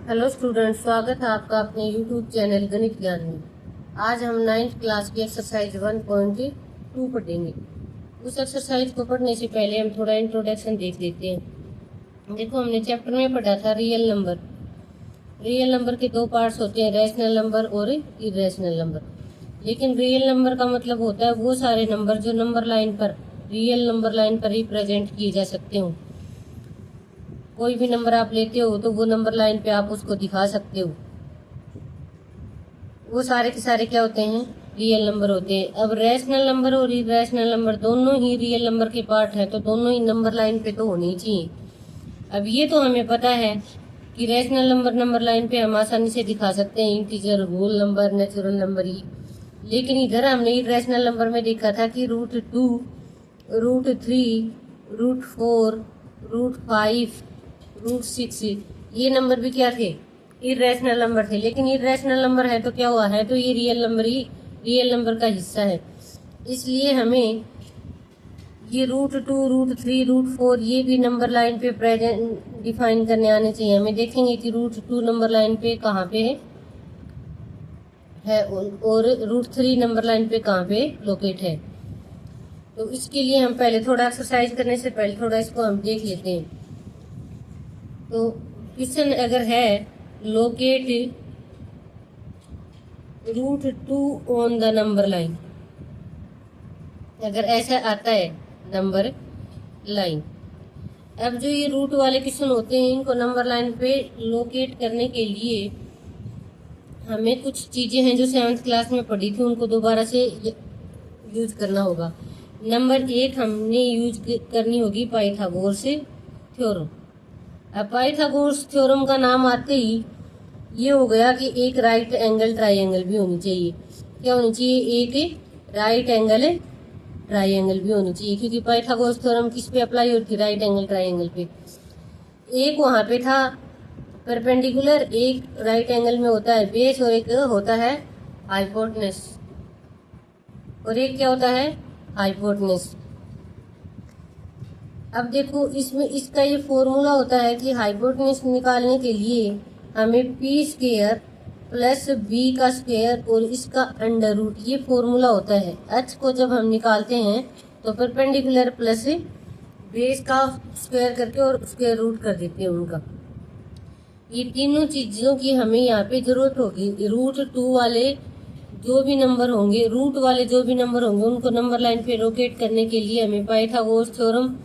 Hello student, स्वागत है आपका अपने यूट्यूब चैनल गणित ज्ञान में। आज हम 9th क्लास की एक्सरसाइज 1.2 पढ़ेंगे। उस एक्सरसाइज को पढ़ने से पहले हम थोड़ा इंट्रोडक्शन देख लेते हैं। देखो, हमने चैप्टर में पढ़ा था रियल नंबर। रियल नंबर के दो पार्ट्स होते हैं, रैशनल नंबर और इरेशनल नंबर। लेकिन रियल नंबर का मतलब होता है वो सारे नंबर जो नंबर लाइन पर, रियल नंबर लाइन पर ही प्रेजेंट किए जा सकते हो। कोई भी नंबर आप लेते हो तो वो नंबर लाइन पे आप उसको दिखा सकते हो। वो सारे के सारे क्या होते हैं? रियल नंबर होते हैं। अब रैशनल नंबर और इरेशनल नंबर दोनों ही रियल नंबर के पार्ट हैं, तो दोनों ही नंबर लाइन पे तो होनी चाहिए। अब ये तो हमें पता है कि रैशनल नंबर लाइन पे हम आसानी से दिखा सकते हैं, integer, whole number, natural number ही। लेकिन इधर हमने इरेशनल नंबर में देखा था कि √2, √3, √4, √5, √6 ये नंबर भी क्या थे? इरेशनल नंबर थे। लेकिन इरेशनल नंबर है तो क्या हुआ है? तो ये रियल नंबर ही रियल नंबर का हिस्सा है। इसलिए हमें ये √2, √3, √4 ये भी नंबर लाइन पे प्रेजेंट डिफाइन करने आने चाहिए। हमें देखेंगे कि √2 नंबर लाइन पे कहाँ पे है और √3 नंबर लाइन पे कहाँ पे लोकेट है। तो इसके लिए हम पहले थोड़ा एक्सरसाइज करने से पहले थोड़ा इसको हम देख लेते हैं। तो क्वेश्चन अगर है locate √2 on the number line, अगर ऐसा आता है नंबर लाइन। अब जो ये रूट वाले क्वेश्चन होते हैं, इनको नंबर लाइन पे लोकेट करने के लिए हमें कुछ चीजें हैं जो 7th क्लास में पढ़ी थी, उनको दोबारा से यूज करना होगा। नंबर 1 हमने यूज करनी होगी पाइथागोरस थ्योरम। अब पाइथागोरस थ्योरम का नाम आते ही ये हो गया कि एक राइट एंगल ट्राइंगल भी होनी चाहिए। क्या होनी चाहिए? एक राइट एंगल ट्राइंगल भी होनी चाहिए, क्योंकि पाइथागोरस थ्योरम किस पे अप्लाई होती है? राइट एंगल ट्राइंगल पे। एक वहां पे था परपेंडिकुलर, एक राइट एंगल में होता है बेस और एक होता है हाइपोटेनस, और एक क्या होता है? हाइपोटेनस। अब देखो, इसमें इसका ये फॉर्मूला होता है कि हाइपोटेनस निकालने के लिए हमें पी स्क्वायर प्लस बी का स्क्वायर और इसका अंडर रूट, ये फॉर्मूला होता है। एच को जब हम निकालते हैं तो परपेंडिकुलर प्लस बेस का स्क्वायर करके और स्क्वायर रूट कर देते हैं उनका। ये तीनों चीजों की हमें यहाँ पे जरूरत होगी। √2 वाले जो भी नंबर होंगे, रूट वाले जो भी नंबर होंगे, उनको नंबर लाइन पे लोकेट करने के लिए हमें पाइथागोरस थ्योरम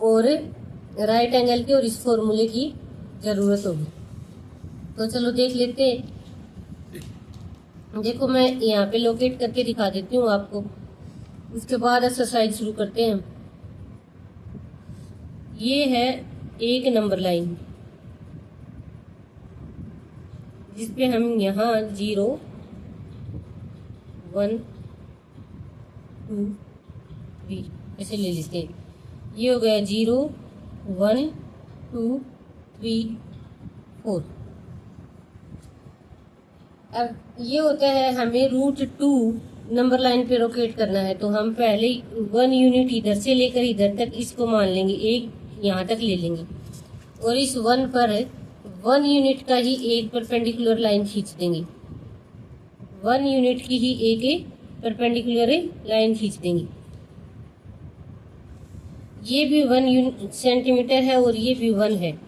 और राइट एंगल की और इस फॉर्मूले की जरूरत होगी। तो चलो देख लेते हैं। देखो, मैं यहाँ पे लोकेट करके दिखा देती हूँ आपको, उसके बाद एक्सरसाइज शुरू करते हैं। ये है एक नंबर लाइन जिसपे हम यहाँ 0, 1, 2, 3 ऐसे ले लेते हैं। ये हो गया 0, 1, 2, 3, 4। अब ये होता है हमें √2 नंबर लाइन पे लोकेट करना है, तो हम पहले 1 यूनिट इधर से लेकर इधर तक इसको मान लेंगे, एक यहाँ तक ले लेंगे, और इस 1 पर 1 यूनिट का ही एक परपेंडिकुलर लाइन खींच देंगे। 1 यूनिट की ही एक परपेंडिकुलर लाइन खींच देंगे। ये भी 1 सेंटीमीटर है और ये भी 1 है।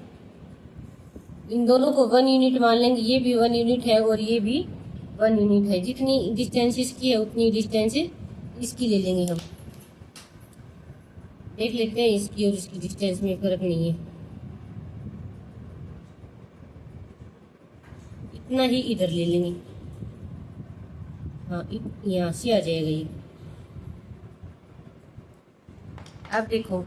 इन दोनों को 1 यूनिट मान लेंगे। ये भी 1 यूनिट है और ये भी 1 यूनिट है। जितनी डिस्टेंस इसकी है उतनी डिस्टेंस इसकी ले लेंगे हम। देख लेते हैं, इसकी और इसकी डिस्टेंस में फर्क नहीं है, इतना ही इधर ले लेंगे। हाँ, यहाँ से आ जाएगा ये। अब देखो,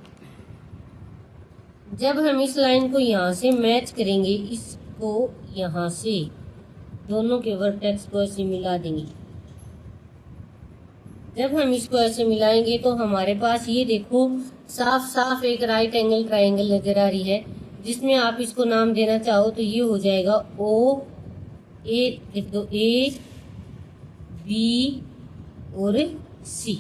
जब हम इस लाइन को यहाँ से मैच करेंगे, इसको यहाँ से दोनों के वर्टेक्स को ऐसे मिला देंगे। जब हम इसको ऐसे मिलाएंगे तो हमारे पास ये देखो साफ साफ एक राइट एंगल ट्राइंगल नजर आ रही है, जिसमें आप इसको नाम देना चाहो तो ये हो जाएगा O A, देखो A B और C।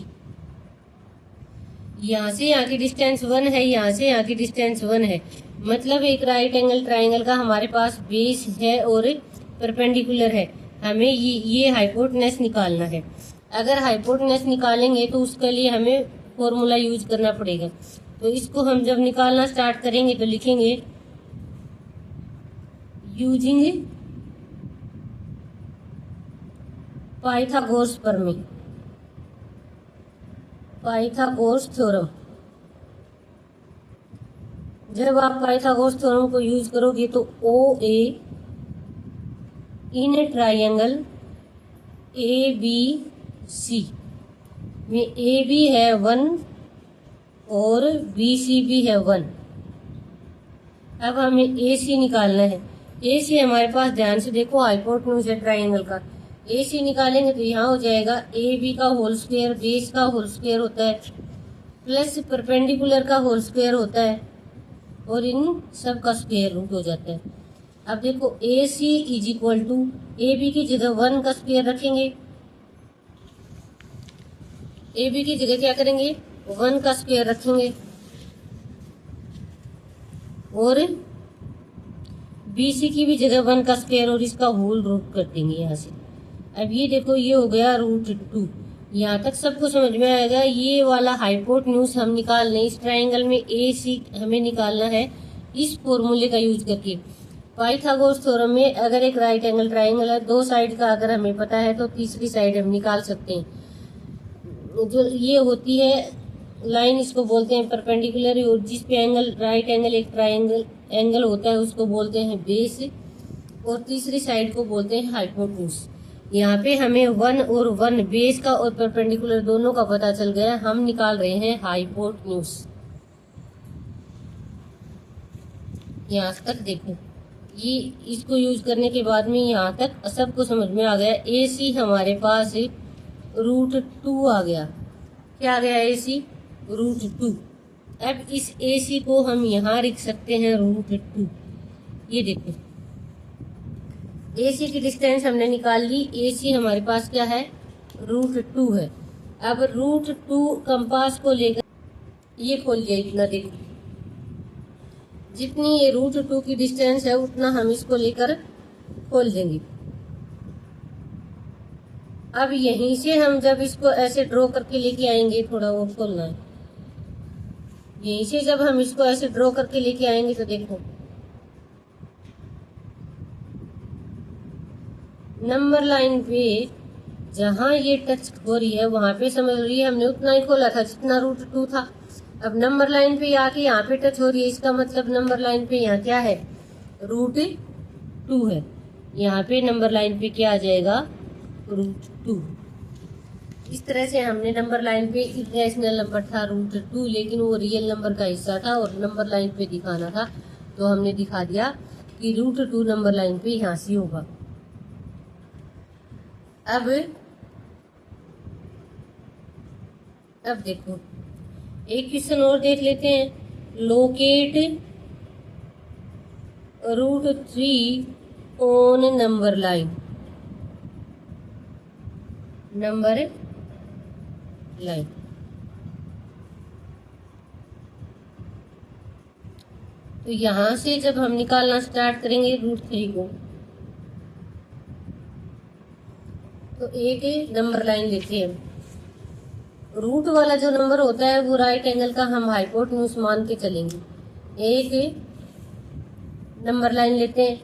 यहाँ से यहाँ की डिस्टेंस 1 है, यहाँ से यहाँ की डिस्टेंस 1 है। मतलब एक राइट एंगल ट्राइंगल का हमारे पास बेस है और परपेंडिकुलर है, हमें ये हाइपोटेनस निकालना है। अगर हाइपोटेनस निकालेंगे तो उसके लिए हमें फॉर्मूला यूज करना पड़ेगा। तो इसको हम जब निकालना स्टार्ट करेंगे तो लिखेंगे यूजिंग पाइथागोरस प्रमेय, पाइथागोरस थ्योरम। जब आप पाइथागोरस थ्योरम को यूज करोगे तो ओ ए in triangle A B C में ए बी है 1 और बी सी भी है 1। अब हमें ए सी निकालना है। ए सी हमारे पास, ध्यान से देखो, हाइपोटेन्यूज है ट्राइंगल का। ए सी निकालेंगे तो यहाँ हो जाएगा ए बी का होल स्क्वायर, बेस का होल स्क्वायर होता है, प्लस परपेंडिकुलर का होल स्क्वायर होता है, और इन सब का स्क्वायर रूट हो जाता है। अब देखो A C is equal to, A B की जगह 1 का स्क्वायर रखेंगे, ए बी की जगह क्या करेंगे 1 का स्क्वायर रखेंगे, और बी सी की भी जगह 1 का स्क्वायर और इसका होल रूट कर देंगे यहाँ से। अब ये देखो ये हो गया √2। यहाँ तक सबको समझ में आएगा। ये वाला हाइपोटेन्यूज हम निकाल लें, इस ट्राइंगल में ए सी हमें निकालना है इस फॉर्मूले का यूज करके। पाइथागोरस थ्योरम में अगर एक राइट एंगल ट्राइंगल है, दो साइड का अगर हमें पता है तो तीसरी साइड हम निकाल सकते हैं। जो ये होती है लाइन, इसको बोलते हैं परपेंडिकुलर, और जिस पे एंगल राइट एंगल एक ट्राइंगल एंगल होता है उसको बोलते हैं बेस, और तीसरी साइड को बोलते हैं हाइपोटेन्यूज। यहाँ पे हमें 1 और 1 बेस का और परपेंडिकुलर दोनों का पता चल गया, हम निकाल रहे हैं हाइपोटेन्यूज। यहाँ तक देखो, ये इसको यूज करने के बाद में यहाँ तक सबको समझ में आ गया। ए सी हमारे पास √2 आ गया। क्या आ गया? ए सी √2। अब इस ए सी को हम यहाँ लिख सकते हैं √2। ये देखो ए सी की डिस्टेंस हमने निकाल ली। ए सी हमारे पास क्या है? √2 है। अब √2 कंपास को लेकर ये खोल लिया, इतना देखो, जितनी ये √2 की डिस्टेंस है उतना हम इसको लेकर खोल देंगे। अब यहीं से हम जब इसको ऐसे ड्रॉ करके लेके आएंगे, थोड़ा वो खोलना है, यहीं से जब हम इसको ऐसे ड्रॉ करके लेके आएंगे तो देखो नंबर लाइन पे जहां ये टच हो रही है वहां पे समझ रही है हमने उतना ही खोला था जितना √2 था। अब नंबर लाइन पे आके यहाँ पे टच हो रही है, इसका मतलब नंबर लाइन पे यहाँ क्या है? √2 है। यहाँ पे नंबर लाइन पे क्या आ जाएगा? √2। इस तरह से हमने नंबर लाइन पे इरेशनल नंबर था √2, लेकिन वो रियल नंबर का हिस्सा था और नंबर लाइन पे दिखाना था, तो हमने दिखा दिया कि √2 नंबर लाइन पे यहाँ से होगा। अब देखो एक क्वेश्चन और देख लेते हैं। Locate √3 on number line. Number line तो यहां से जब हम निकालना स्टार्ट करेंगे √3 को, तो एक नंबर लाइन लेते हैं। रूट वाला जो नंबर होता है वो राइट एंगल का हम हाइपोटेन्यूज मान के चलेंगे। एक नंबर लाइन लेते हैं।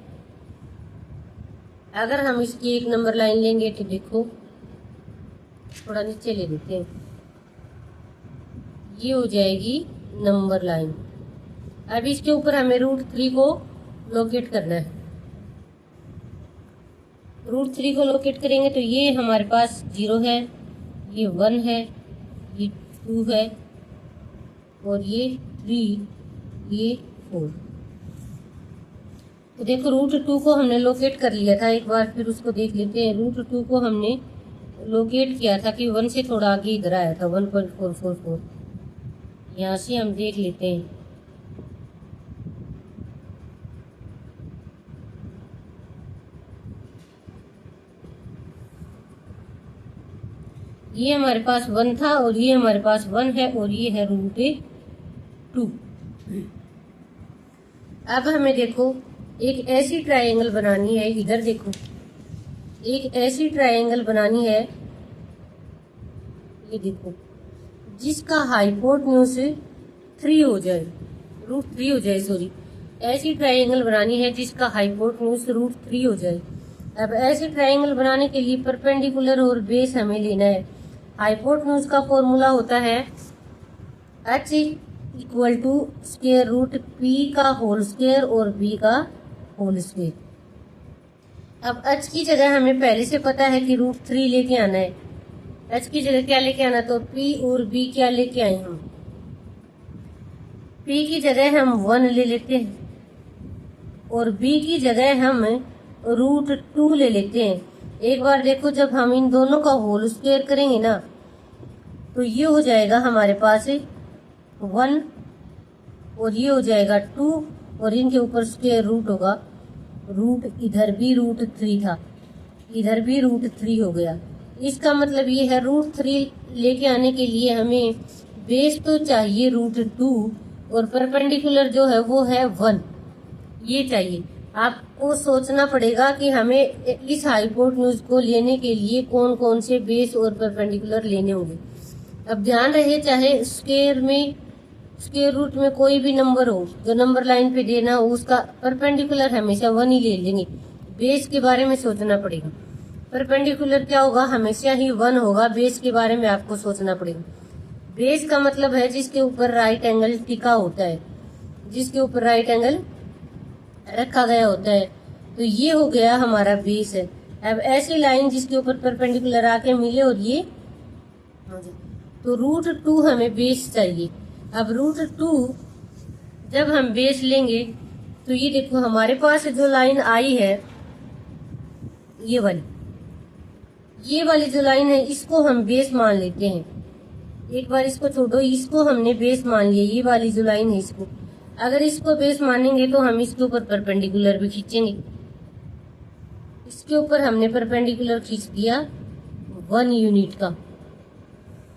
अगर हम इसकी एक नंबर लाइन लेंगे तो देखो, थोड़ा नीचे ले लेते हैं, ये हो जाएगी नंबर लाइन। अब इसके ऊपर हमें √3 को लोकेट करना है। √3 को लोकेट करेंगे तो ये हमारे पास 0 है, ये 1 है, ये 2 है, और ये 3, ये 4। तो देखो √2 को हमने लोकेट कर लिया था, एक बार फिर उसको देख लेते हैं। √2 को हमने लोकेट किया था कि 1 से थोड़ा आगे इधर आया था, 1.444। यहाँ से हम देख लेते हैं। ये हमारे पास 1 था और ये हमारे पास 1 है और ये है √2। अब हमें देखो एक ऐसी ट्रायंगल बनानी है, इधर देखो एक ऐसी ट्रायंगल बनानी है, ये देखो, जिसका हाइपोटेन्यूज 3 हो जाए, √3 हो जाए, सॉरी, ऐसी ट्रायंगल बनानी है जिसका हाइपोटेन्यूज √3 हो जाए। अब ऐसे ट्रायंगल बनाने के लिए परपेंडिकुलर और बेस हमें लेना है। हाइपोटेन्यूज का फॉर्मूला होता है h equal to square root p का होल स्क्वायर और b का होल स्क्वायर। अब h की जगह हमें पहले से पता है कि √3 लेके आना है। h की जगह क्या लेके आना, तो p और b क्या लेके आए हम, p की जगह हम 1 ले लेते हैं और b की जगह हम √2 ले लेते हैं। एक बार देखो, जब हम इन दोनों का होल स्क्वायर करेंगे ना, तो ये हो जाएगा हमारे पास 1 और ये हो जाएगा 2 और इनके ऊपर स्क्वायर रूट होगा, रूट इधर भी √3 था, इधर भी √3 हो गया। इसका मतलब ये है √3 लेके आने के लिए हमें बेस तो चाहिए √2 और परपेंडिकुलर जो है वो है 1, ये चाहिए। आपको सोचना पड़ेगा कि हमें इस हाइपोटेन्यूज को लेने के लिए कौन कौन से बेस और परपेंडिकुलर लेने होंगे। अब ध्यान रहे, चाहे स्क्वायर रूट में कोई भी नंबर हो, जो नंबर लाइन पे देना हो उसका परपेंडिकुलर हमेशा 1 ही ले लेंगे। बेस के बारे में सोचना पड़ेगा। परपेंडिकुलर क्या होगा, हमेशा ही 1 होगा। बेस के बारे में आपको सोचना पड़ेगा। बेस का मतलब है जिसके ऊपर राइट एंगल टिका होता है, जिसके ऊपर राइट एंगल रखा गया होता है। तो ये हो गया हमारा बेस है। अब ऐसी लाइन जिसके ऊपर परपेंडिकुलर आके मिले और ये, तो √2 हमें बेस चाहिए। अब √2 जब हम बेस लेंगे तो ये देखो हमारे पास जो लाइन आई है, ये वाली जो लाइन है, इसको हम बेस मान लेते हैं। एक बार इसको छोड़ो, इसको हमने बेस मान लिया, ये वाली जो लाइन है इसको। अगर इसको बेस मानेंगे तो हम इसके ऊपर परपेंडिकुलर भी खींचेंगे। इसके ऊपर हमने परपेंडिकुलर खींच दिया 1 यूनिट का।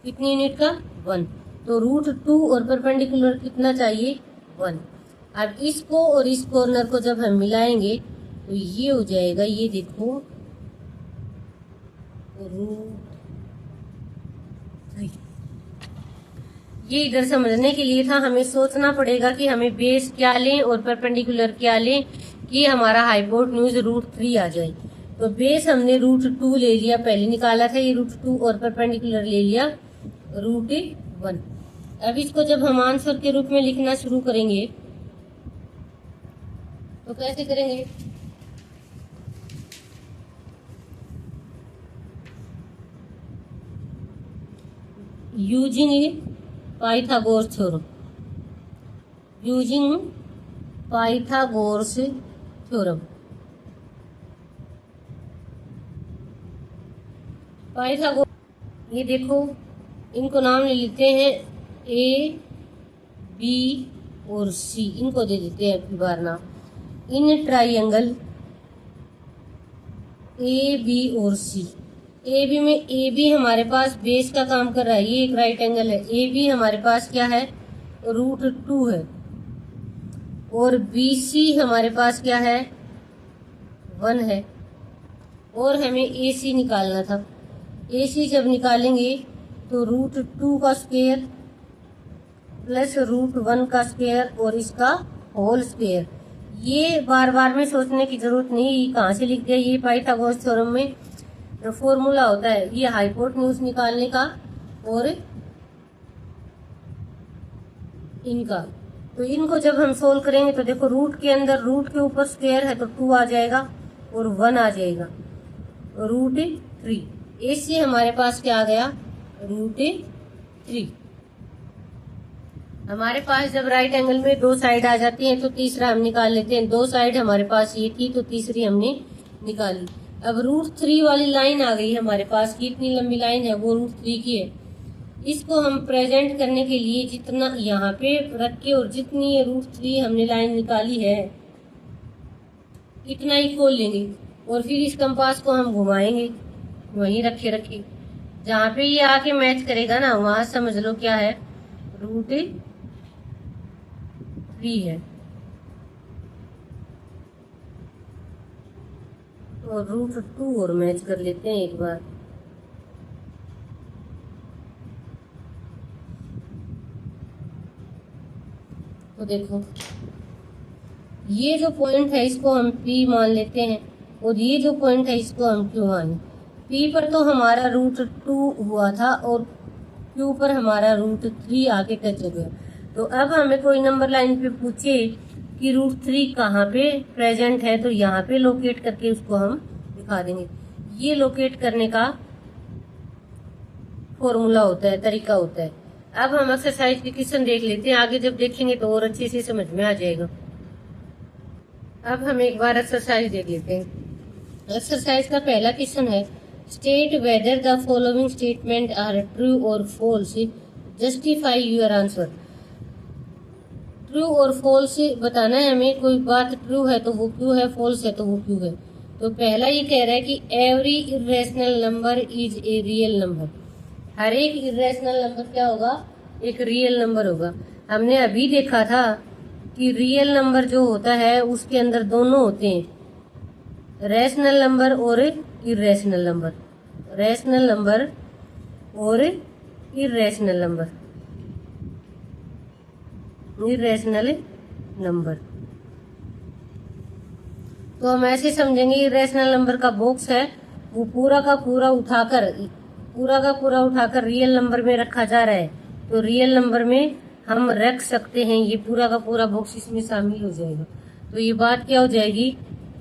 कितनी यूनिट का, 1। तो √2 और परपेंडिकुलर कितना चाहिए, 1। अब इसको और इस कॉर्नर को जब हम मिलाएंगे तो ये हो जाएगा, ये देखो √3। ये इधर समझने के लिए था, हमें सोचना पड़ेगा कि हमें बेस क्या लें और परपेंडिकुलर क्या लें कि हमारा हाइपोटेन्यूज √3 आ जाए। तो बेस हमने √2 ले लिया, पहले निकाला था ये √2, और परपेंडिकुलर ले लिया √1। अब इसको जब हम आंसर के रूप में लिखना शुरू करेंगे तो कैसे करेंगे, using Pythagoras theorem, using Pythagoras theorem. Pythagoras, ये देखो इनको नाम ले लेते हैं A, B और C, इनको दे देते हैं एक बार नाम। इन ट्राइंगल A, B और C, ए बी में ए बी हमारे पास बेस का काम कर रहा है, ये एक राइट एंगल है। ए बी हमारे पास क्या है, √2 है, और बी सी हमारे पास क्या है, 1 है, और हमें ए सी निकालना था। ए सी जब निकालेंगे तो √2 का स्क्वायर प्लस √1 का स्क्वायर और इसका होल स्क्वायर। ये बार बार में सोचने की जरूरत नहीं, ये कहाँ से लिख दिया, ये पाइथागोरस थ्योरम में फॉर्मूला होता है ये हाइपोटेन्यूज निकालने का और इनका। तो इनको जब हम सोल्व करेंगे तो देखो रूट के अंदर, रूट के ऊपर स्क्वायर है तो 2 आ जाएगा और 1 आ जाएगा, √3। ऐसे हमारे पास क्या आ गया, √3। हमारे पास जब राइट एंगल में 2 साइड आ जाती हैं तो तीसरा हम निकाल लेते हैं। 2 साइड हमारे पास ये थी तो तीसरी हमने निकाली। अब √3 वाली लाइन आ गई हमारे पास, कितनी लंबी लाइन है, वो √3 की है। इसको हम प्रेजेंट करने के लिए जितना यहाँ पे रख के और जितनी ये √3 हमने लाइन निकाली है इतना ही खोल लेंगे और फिर इस कंपास को हम घुमाएंगे वहीं रखे जहाँ पे ये आके मैच करेगा ना, वहां समझ लो क्या है, √3 है। और √2 और मैच कर लेते हैं एक बार। तो देखो ये जो पॉइंट है इसको हम P मान लेते हैं और ये जो पॉइंट है इसको हम Q माने। P पर तो हमारा √2 हुआ था और Q पर हमारा √3 आके टच हो गया। तो अब हमें कोई नंबर लाइन पे पूछे कि √3 कहाँ पे प्रेजेंट है, तो यहाँ पे लोकेट करके उसको हम दिखा देंगे। ये लोकेट करने का फॉर्मूला होता है, तरीका होता है। अब हम एक्सरसाइज की क्वेश्चन देख लेते हैं, आगे जब देखेंगे तो और अच्छे से समझ में आ जाएगा। अब हम एक बार एक्सरसाइज देख लेते हैं। एक्सरसाइज का पहला क्वेश्चन है, state whether the following statement are true और false, justify your answer. True और फॉल्स बताना है हमें। कोई बात ट्रू है तो वो क्यों है, फॉल्स है तो वो क्यों है। तो पहला ये कह रहा है कि every irrational number is a real number. हर एक इरेशनल नंबर क्या होगा, एक रियल नंबर होगा। हमने अभी देखा था कि रियल नंबर जो होता है उसके अंदर दोनों होते हैं, रैशनल नंबर और इरेशनल नंबर, रैशनल नंबर और इरेशनल नंबर, इरेशनल नंबर। तो हम ऐसे समझेंगे इरेशनल नंबर का बॉक्स है वो पूरा का पूरा उठाकर रियल नंबर में रखा जा रहा है, तो रियल नंबर में हम रख सकते हैं। ये पूरा का पूरा बॉक्स इसमें शामिल हो जाएगा। तो ये बात क्या हो जाएगी,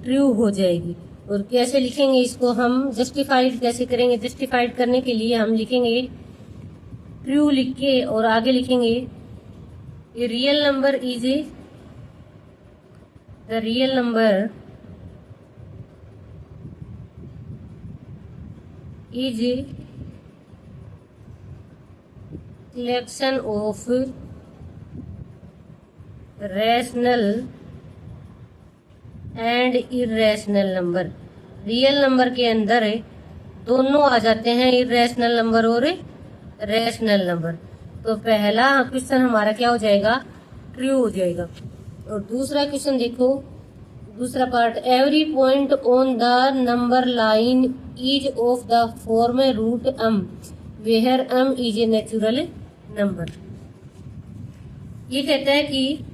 ट्रू हो जाएगी। और कैसे लिखेंगे इसको हम, जस्टिफाइड कैसे करेंगे। जस्टिफाइड करने के लिए हम लिखेंगे ट्रू लिख के और आगे लिखेंगे ए real number is A, the real number is A collection of rational and irrational number। Real number के अंदर दोनों आ जाते हैं, इरेशनल नंबर और रैशनल नंबर। तो पहला क्वेश्चन हमारा क्या हो जाएगा, ट्रू हो जाएगा। और दूसरा क्वेश्चन देखो, दूसरा part, every point on the number line is of the form √m where m is a natural number. ये कहता है कि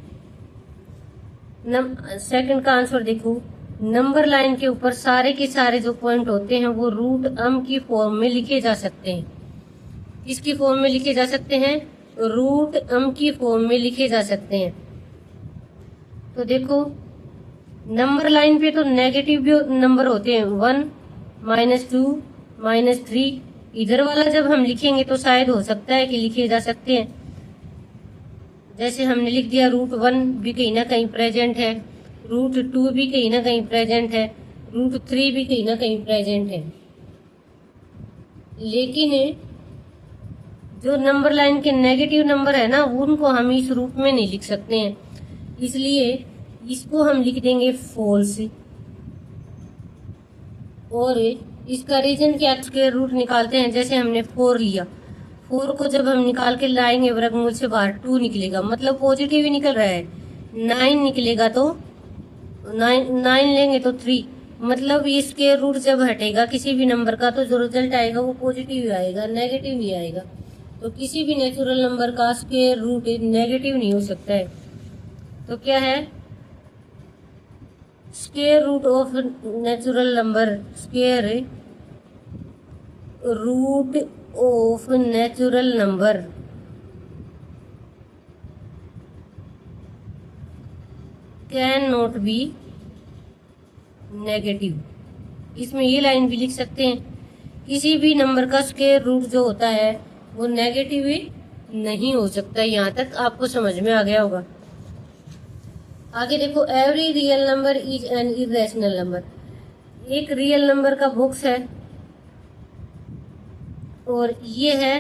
सेकंड का आंसर देखो, नंबर लाइन के ऊपर सारे के सारे जो पॉइंट होते हैं वो √m की फॉर्म में लिखे जा सकते हैं। किसकी फॉर्म में लिखे जा सकते हैं, √m की फॉर्म में लिखे जा सकते हैं। तो देखो नंबर लाइन पे तो नेगेटिव भी नंबर होते हैं, 1, -2, -3। इधर वाला जब हम लिखेंगे तो शायद हो सकता है कि लिखे जा सकते हैं। जैसे हमने लिख दिया √1 भी कहीं ना कहीं प्रेजेंट है, √2 भी कहीं ना कहीं प्रेजेंट है, √3 भी कहीं ना कहीं प्रेजेंट है। लेकिन जो नंबर लाइन के नेगेटिव नंबर है ना, उनको हम इस रूप में नहीं लिख सकते हैं, इसलिए इसको हम लिख देंगे फॉल्स। और इसका रीजन क्या, स्क्वायर रूट निकालते हैं। जैसे हमने 4 लिया, 4 को जब हम निकाल के लाएंगे वर्गमूल से बाहर 2 निकलेगा, मतलब पॉजिटिव ही निकल रहा है। 9 निकलेगा तो 9 लेंगे तो 3, मतलब ये स्क्वायर रूट जब हटेगा किसी भी नंबर का तो जो रिजल्ट आएगा वो पॉजिटिव ही आएगा, नेगेटिव नहीं आएगा। तो किसी भी नेचुरल नंबर का स्क्वायर रूट नेगेटिव नहीं हो सकता है। तो क्या है, square root of natural number, square root of natural number can not be negative. इसमें ये लाइन भी लिख सकते हैं, किसी भी नंबर का स्क्वायर रूट जो होता है वो नेगेटिव ही नहीं हो सकता। यहाँ तक आपको समझ में आ गया होगा। आगे देखो, every real number is an irrational number. एक रियल नंबर का बॉक्स है और ये है,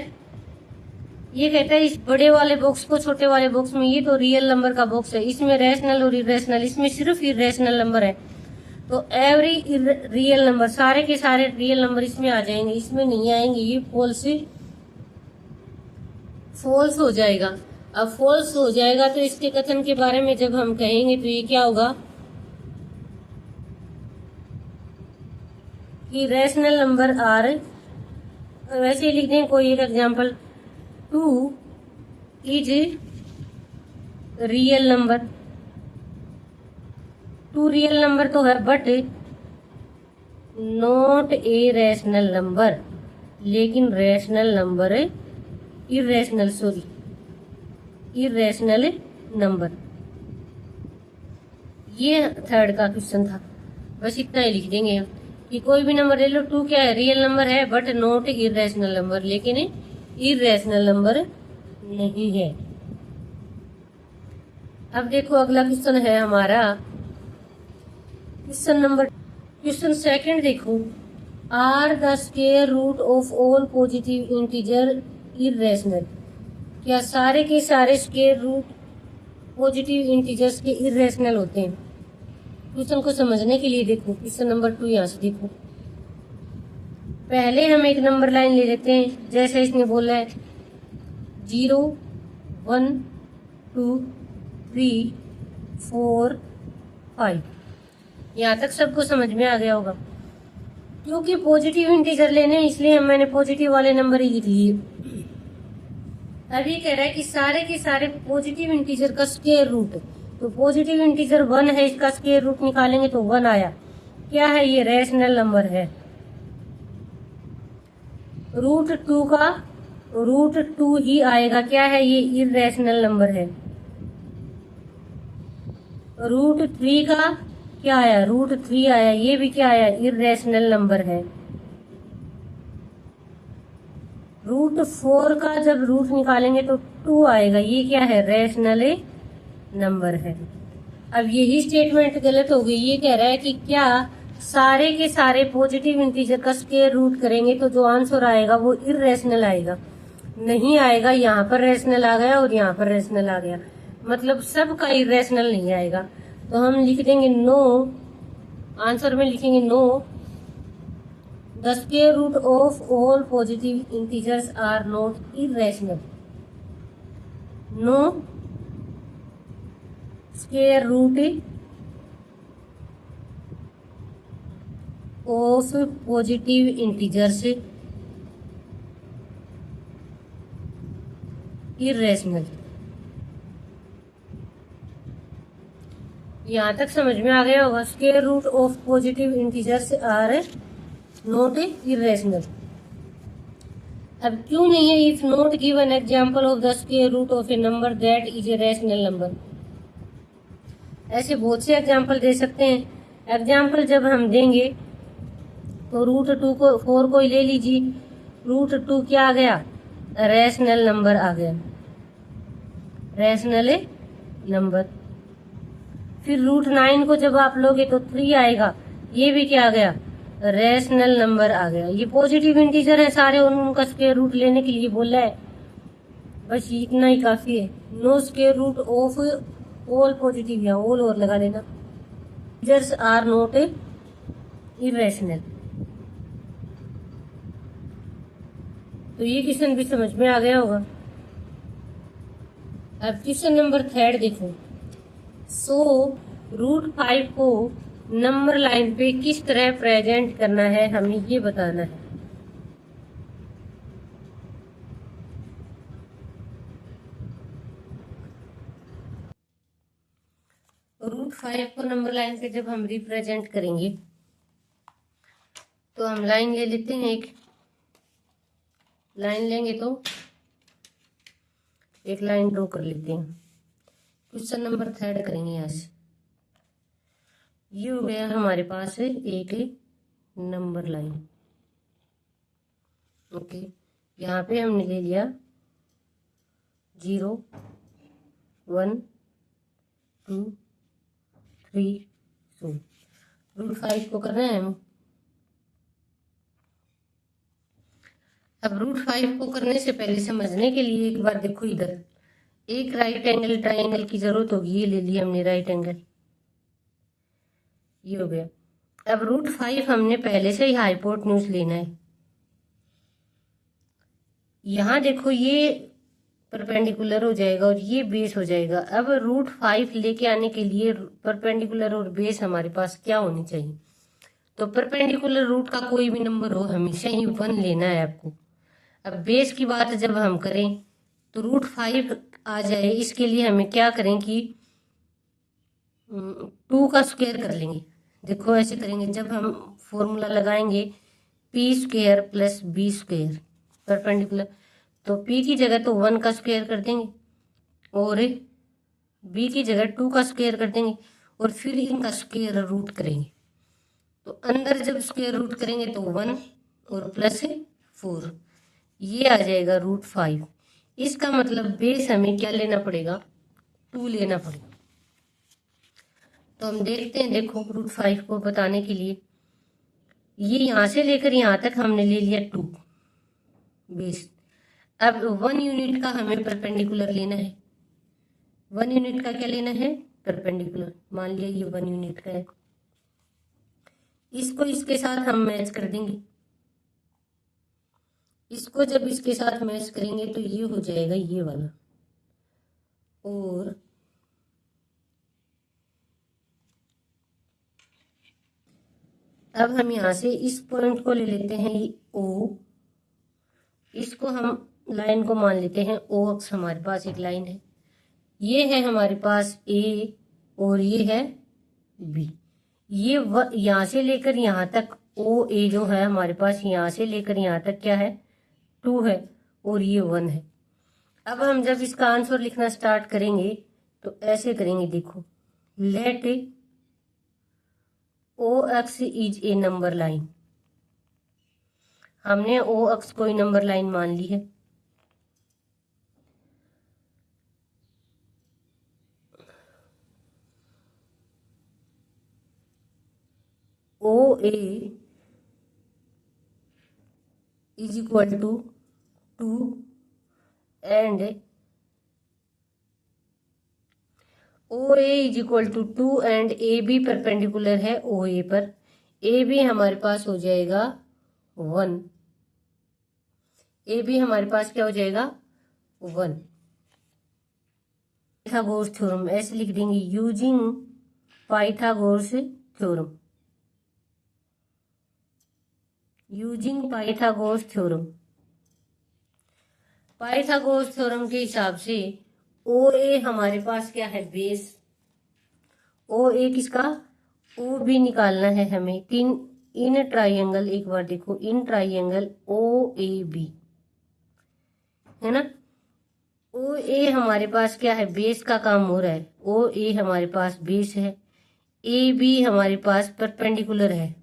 ये कहता है इस बड़े वाले बॉक्स को छोटे वाले बॉक्स में, ये तो रियल नंबर का बॉक्स है, इसमें रैशनल और इरेशनल, इसमें सिर्फ इरेशनल नंबर है। तो एवरी रियल नंबर, सारे के सारे रियल नंबर इसमें आ जाएंगे, इसमें नहीं आएंगे, ये फॉल्स हो जाएगा। अब फॉल्स हो जाएगा तो इसके कथन के बारे में जब हम कहेंगे तो ये क्या होगा, कि रैशनल नंबर आर, वैसे ही लिख दें कोई एक example, 2 is real number. 2 real number तो है but not a rational number, लेकिन रैशनल नंबर इरेशनल नंबर। ये थर्ड का क्वेश्चन था। बस इतना ही लिख देंगे हम कि कोई भी नंबर ले लो, 2 क्या है, रियल नंबर है बट नॉट इरेशनल नंबर, लेकिन इरेशनल नंबर नहीं है। अब देखो अगला क्वेश्चन है हमारा क्वेश्चन सेकंड देखो, are the square root of all positive integer irrational. क्या सारे के सारे स्क्वायर रूट पॉजिटिव इंटीजर्स के इरेशनल होते हैं? क्वेश्चन को समझने के लिए देखो क्वेश्चन नंबर 2 यहाँ से देखो। पहले हम एक नंबर लाइन ले लेते हैं, जैसे इसने बोला है 0 1 2 3 4 5। यहाँ तक सबको समझ में आ गया होगा। क्योंकि पॉजिटिव इंटीजर लेने हैं इसलिए मैंने पॉजिटिव वाले नंबर ही लिख लिए। अब ये कह रहा है कि सारे के सारे पॉजिटिव इंटीजर का स्क्वायर रूट, तो पॉजिटिव इंटीजर 1 है, इसका स्क्वायर रूट निकालेंगे तो 1 आया। क्या है ये? रैशनल नंबर है। रूट 2 का रूट 2 ही आएगा। क्या है ये? इरेशनल नंबर है। रूट 3 का क्या आया? रूट 3 आया, ये भी क्या आया? इरेशनल नंबर है। रूट 4 का जब रूट निकालेंगे तो 2 आएगा, ये क्या है? रैशनल नंबर है। अब यही स्टेटमेंट गलत हो गई। ये कह रहा है कि क्या सारे के सारे पॉजिटिव इंटीजर का स्क्वायर रूट करेंगे तो जो आंसर आएगा वो इरेशनल आएगा? नहीं आएगा। यहाँ पर रैशनल आ गया और यहाँ पर रैशनल आ गया, मतलब सबका इरेशनल नहीं आएगा। तो हम लिख देंगे नो, आंसर में लिखेंगे no, the square root of all positive integers are not irrational. No square root of positive integers irrational. यहाँ तक समझ में आ गया होगा। Square root of positive integers are not irrational. अब क्यों नहीं है? If not given example of the square root of a number that is a rational number. ऐसे बहुत से एग्जाम्पल दे सकते हैं। एग्जाम्पल जब हम देंगे तो रूट 2 को 4 को ले लीजिए। रूट 2 क्या आ गया? रैशनल नंबर आ गया, रैशनल नंबर। फिर रूट 9 को जब आप लोगे तो 3 आएगा, ये भी क्या आ गया? रैशनल नंबर आ गया। ये पॉजिटिव इंटीजर है सारे, उनका स्क्वायर रूट लेने के लिए बोला है। बस इतना ही काफी है। No square root of all positive, या ऑल और लगा लेना, इंटीजर्स आर नॉट इरेशनल। तो ये क्वेश्चन भी समझ में आ गया होगा। अब क्वेश्चन नंबर 3 देखो। सो रूट 5 को नंबर लाइन पे किस तरह प्रेजेंट करना है, हमें ये बताना है। रूट 5 को नंबर लाइन पे जब हम रिप्रेजेंट करेंगे तो हम लाइन ले लेते हैं। एक लाइन लेंगे तो एक लाइन ड्रॉ कर लेते हैं। क्वेश्चन नंबर 3 करेंगे। यहाँ से ये हो गया हमारे पास एक नंबर लाइन। ओके, यहाँ पे हमने ले लिया 0 1 2 3 4। रूट 5 को करना है हमें। अब रूट 5 को करने से पहले समझने के लिए एक बार देखो, इधर एक राइट एंगल ट्राइंगल की जरूरत होगी। ये ले लिया हमने राइट एंगल, ये हो गया। अब रूट 5 हमने पहले से ही हाइपोटेन्यूज लेना है। यहाँ देखो ये परपेंडिकुलर हो जाएगा और ये बेस हो जाएगा। अब रूट 5 लेके आने के लिए परपेंडिकुलर और बेस हमारे पास क्या होनी चाहिए? तो परपेंडिकुलर रूट का कोई भी नंबर हो हमेशा ही 1 लेना है आपको। अब बेस की बात जब हम करें तो √5 आ जाए, इसके लिए हमें क्या करें कि 2 का स्क्वायर कर लेंगे। देखो ऐसे करेंगे, जब हम फॉर्मूला लगाएंगे p² + b² परपेंडिकुलर, तो p की जगह तो 1 का स्क्वायर कर देंगे और b की जगह 2 का स्क्वायर कर देंगे और फिर इनका स्क्वायर रूट करेंगे। तो अंदर जब स्क्वायर रूट करेंगे तो 1 और +4, ये आ जाएगा √5। इसका मतलब बेस हमें क्या लेना पड़ेगा, 2 लेना पड़ेगा। तो हम देखते हैं, देखो √5 को बताने के लिए ये यहाँ से लेकर यहाँ तक हमने ले लिया 2 बेस। अब 1 यूनिट का हमें परपेंडिकुलर लेना है। 1 यूनिट का क्या लेना है, परपेंडिकुलर। मान लिया ये 1 यूनिट का है, इसको इसके साथ हम मैच कर देंगे। इसको जब इसके साथ मैच करेंगे तो ये हो जाएगा ये वाला, और अब हम यहाँ से इस पॉइंट को ले लेते हैं O, इसको हम लाइन को मान लेते हैं O अक्ष। हमारे पास एक लाइन है, ये है हमारे पास A और ये है B। ये यहाँ से लेकर यहाँ तक OA जो है हमारे पास, यहाँ से लेकर यहाँ तक क्या है, 2 है और ये 1 है। अब हम जब इसका आंसर लिखना स्टार्ट करेंगे तो ऐसे करेंगे, देखो let OX is a number line. हमने OX कोई नंबर लाइन मान ली है। OA is equal to 2 and OA is equal to 2 and AB perpendicular है OA पर। AB हमारे पास हो जाएगा 1। AB हमारे पास क्या हो जाएगा, 1। पाइथागोरस थ्योरम ऐसे लिख देंगे, using Pythagoras theorem, using Pythagoras theorem. Pythagoras theorem के हिसाब से OA हमारे पास क्या है, बेस। OA किसका, OB निकालना है हमें। इन ट्राइंगल, एक बार देखो, इन ट्राइंगल OAB है ना। OA हमारे पास क्या है, बेस का काम हो रहा है। OA हमारे पास बेस है, AB हमारे पास परपेंडिकुलर है,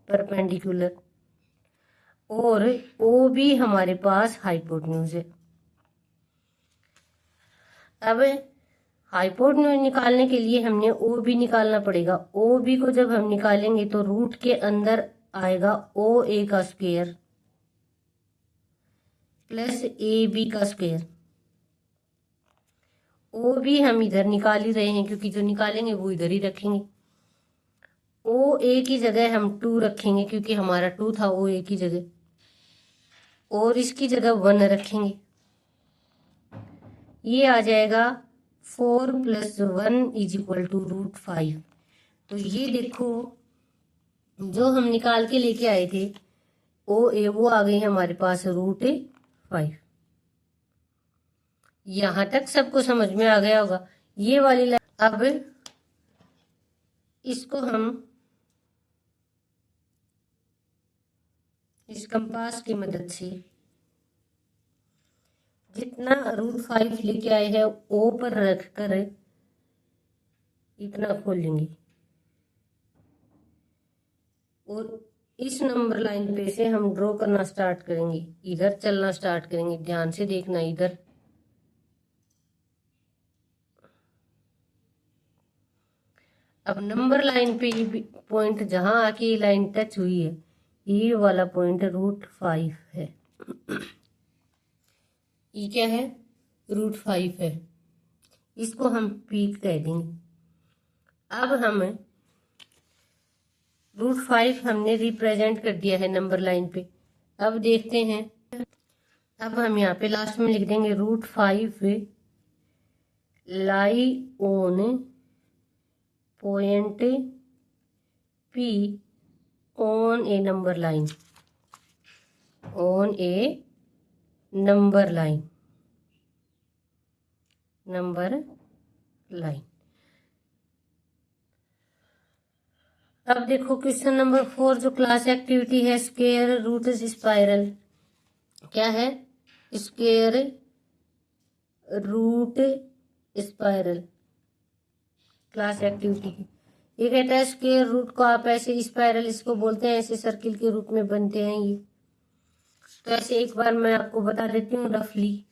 परपेंडिकुलर, और OB हमारे पास हाइपोटेन्यूज है। अब हाइपोटेन्यूज निकालने के लिए हमने OB निकालना पड़ेगा। OB को जब हम निकालेंगे तो रूट के अंदर आएगा OA का स्क्वायर प्लस AB का स्क्वायर। OB हम इधर निकाल ही रहे हैं क्योंकि जो निकालेंगे वो इधर ही रखेंगे। OA की जगह हम 2 रखेंगे क्योंकि हमारा 2 था OA की जगह, और इसकी जगह 1 रखेंगे। ये आ जाएगा 4 + 1 इज इक्वल टू √5। तो ये देखो जो हम निकाल के लेके आए थे OA, वो आ गई हमारे पास √5। यहां तक सबको समझ में आ गया होगा ये वाली लाइन। अब इसको हम इस कंपास की मदद से जितना √5 लेके आए हैं O पर रखकर इतना खोलेंगे और इस नंबर लाइन पे से हम ड्रॉ करना स्टार्ट करेंगे। इधर चलना स्टार्ट करेंगे, ध्यान से देखना इधर। अब नंबर लाइन पे ये पॉइंट जहां आके ये लाइन टच हुई है, ये वाला पॉइंट √5 है। ये क्या है, √5 है। इसको हम पीक कह देंगे। अब हम √5 हमने रिप्रेजेंट कर दिया है नंबर लाइन पे। अब देखते हैं, अब हम यहाँ पे लास्ट में लिख देंगे √5 lie on point P on a number line, on a number line, number line. अब देखो क्वेश्चन नंबर 4 जो क्लास एक्टिविटी है स्क्वायर रूट स्पाइरल, क्या है? Square root spiral class activity की। ये कहता है स्क्वायर रूट को आप ऐसे स्पाइरल इसको बोलते हैं, ऐसे सर्किल के रूप में बनते हैं ये। तो ऐसे एक बार मैं आपको बता देती हूँ रफली।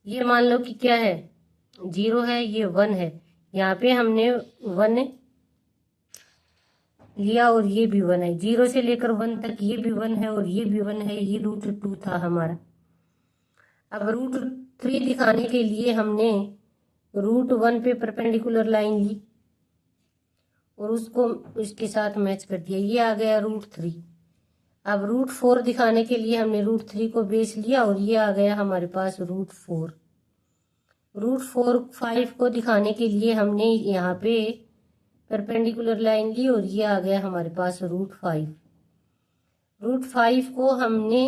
ये मान लो कि क्या है, 0 है, ये 1 है। यहाँ पे हमने 1 लिया और ये भी 1 है। 0 से लेकर 1 तक ये भी 1 है और ये भी 1 है। ये √2 था हमारा। अब √3 दिखाने के लिए हमने √1 पे परपेंडिकुलर लाइन ली और उसको इसके साथ मैच कर दिया, ये आ गया √3। अब √4 दिखाने के लिए हमने √3 को बेस लिया और ये आ गया हमारे पास √4। √4 5 को दिखाने के लिए हमने यहाँ पे परपेंडिकुलर लाइन ली और ये आ गया हमारे पास √5। √5 को हमने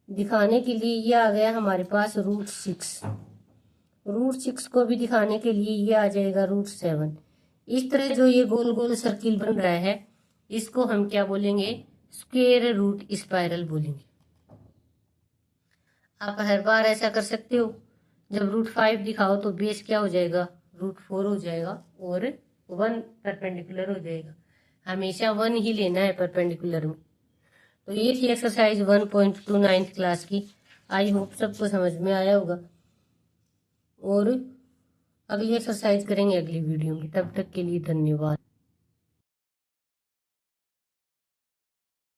दिखाने के लिए ये आ गया हमारे पास √6। √6 को भी दिखाने के लिए ये आ जाएगा √7। इस तरह जो ये गोल गोल सर्किल बन रहा है इसको हम क्या बोलेंगे? स्क्वायर रूट स्पाइरल बोलेंगे। आप हर बार ऐसा कर सकते हो, जब √5 दिखाओ तो बेस क्या हो जाएगा? √4 हो जाएगा और 1 परपेंडिकुलर हो जाएगा। हमेशा 1 ही लेना है परपेंडिकुलर में। तो ये थी एक्सरसाइज 1.2 9th क्लास की। आई होप सबको समझ में आया होगा और अगली एक्सरसाइज करेंगे अगली वीडियो में। तब तक के लिए धन्यवाद।